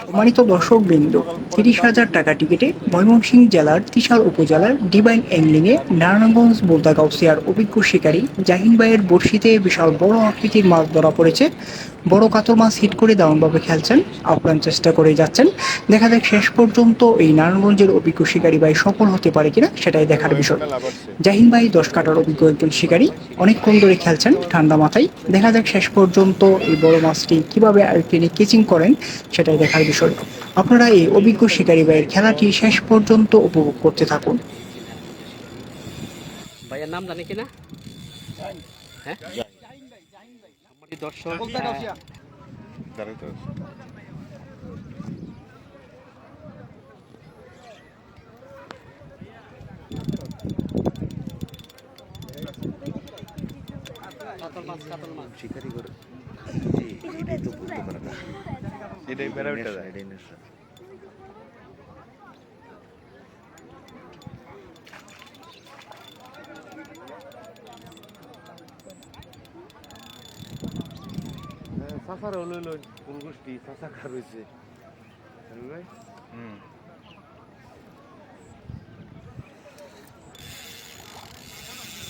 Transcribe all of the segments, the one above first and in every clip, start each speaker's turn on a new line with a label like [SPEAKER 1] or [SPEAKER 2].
[SPEAKER 1] সম্মানিত দর্শকবৃন্দ, ৩০,০০০ টাকা টিকিটে ময়মনসিংহ জেলার ত্রিশাল উপজেলার ডিভাইন অ্যাংলিংয়ে নারায়ণগঞ্জ বোলতা গাউসিয়ার অভিজ্ঞ শিকারী জাহিন ভাইয়ের বড়শিতে বিশাল বড় আকৃতির মাছ ধরা পড়েছে। বড় কাতল মাছ হিট করে দারুণভাবে খেলছেন, আপ্রাণ চেষ্টা করে যাচ্ছেন। দেখা যাক শেষ পর্যন্ত এই নারায়ণগঞ্জের অভিজ্ঞ শিকারী ভাই সফল হতে পারে কিনা, সেটাই দেখার বিষয়। জাহিন ভাই 10 কাটার অভিজ্ঞ একজন শিকারী, অনেকক্ষণ ধরে খেলছেন ঠান্ডা মাথায়। দেখা যাক শেষ পর্যন্ত এই বড় মাছটি কিভাবে তিনি কেচিং করেন, সেটাই দেখার বিষয়। আপনারা এই অভিজ্ঞ শিকারী ভাইয়ের খেলাটি শেষ পর্যন্ত উপভোগ করতে থাকুন।
[SPEAKER 2] ভাইয়ের নাম জানে কিনা? হ্যাঁ, দর্শক কাতল মাছ শিকারি করে এটাই তো বুঝতে পারে না, এটাই বেড়াটা যায়, এটাই নেশা। সাসার হলো ফুলগুষ্টি সাসা খার হয়েছে ভাই।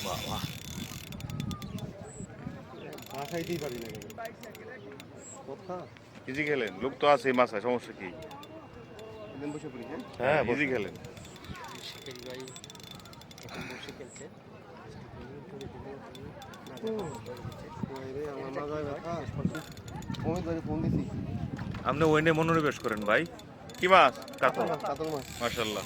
[SPEAKER 2] বাবা ভাষাইতেই পারি না কথা ইজি খেলেন, লোক তো আছে মাছায়, সমস্যা কি? বসে পড়ি। হ্যাঁ ইজি খেলেন। শিকারি ভাই এখন বসে খেলছে। আপনি ওইনে মনোনিবেশ করেন ভাই। কি মাছ? কাতল মাছ। মাশাআল্লাহ।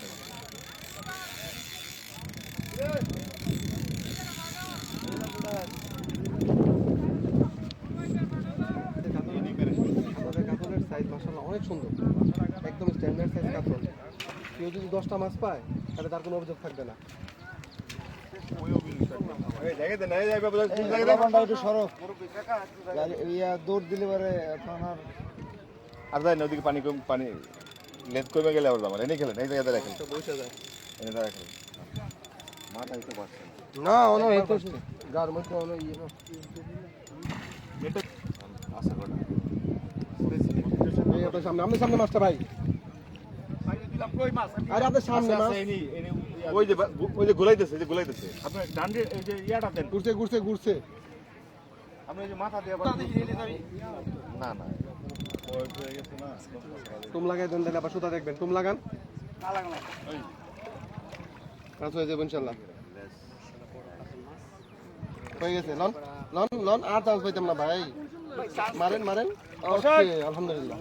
[SPEAKER 2] কাতলের সাইজ মাশাআল্লাহ অনেক সুন্দর, একদম স্ট্যান্ডার্ড সাইজ কাতল। কেউ যদি 10টা মাছ পায় তাহলে তার কোনো অভিযোগ থাকবে না। দৌড় দিলে পারে আর যায় না ওদিকে, পানি কম, পানি লেট কমে গেলে আবার আমার এনে খেলেন, এই জায়গাতে রাখেন, বসে যায় এনে রাখেন। মাথা দিতে পারছেন না, অন্য এই তো গার মধ্যে অন্য ইয়ে না এটা আছে বড় এই আপনার সামনে, সামনে মাছটা ভাই, আরে আপনার সামনে মাছ, ওই যে গোলাইতেছে, আপনি ডান্ডে এই যে ইয়াটা দেন, ঘুরছে আপনি এই যে মাথা দিয়ে না হয়ে গেছে না, তুম লাগাই দেন, তাহলে আবার সুতা দেখবেন, তুম লাগান না লাগানো কাজ হয়ে যাবে ইনশাআল্লাহ। হয়ে গেছে, লন আর চান্স পাইতাম না ভাই, মারেন ওকে, আলহামদুলিল্লাহ।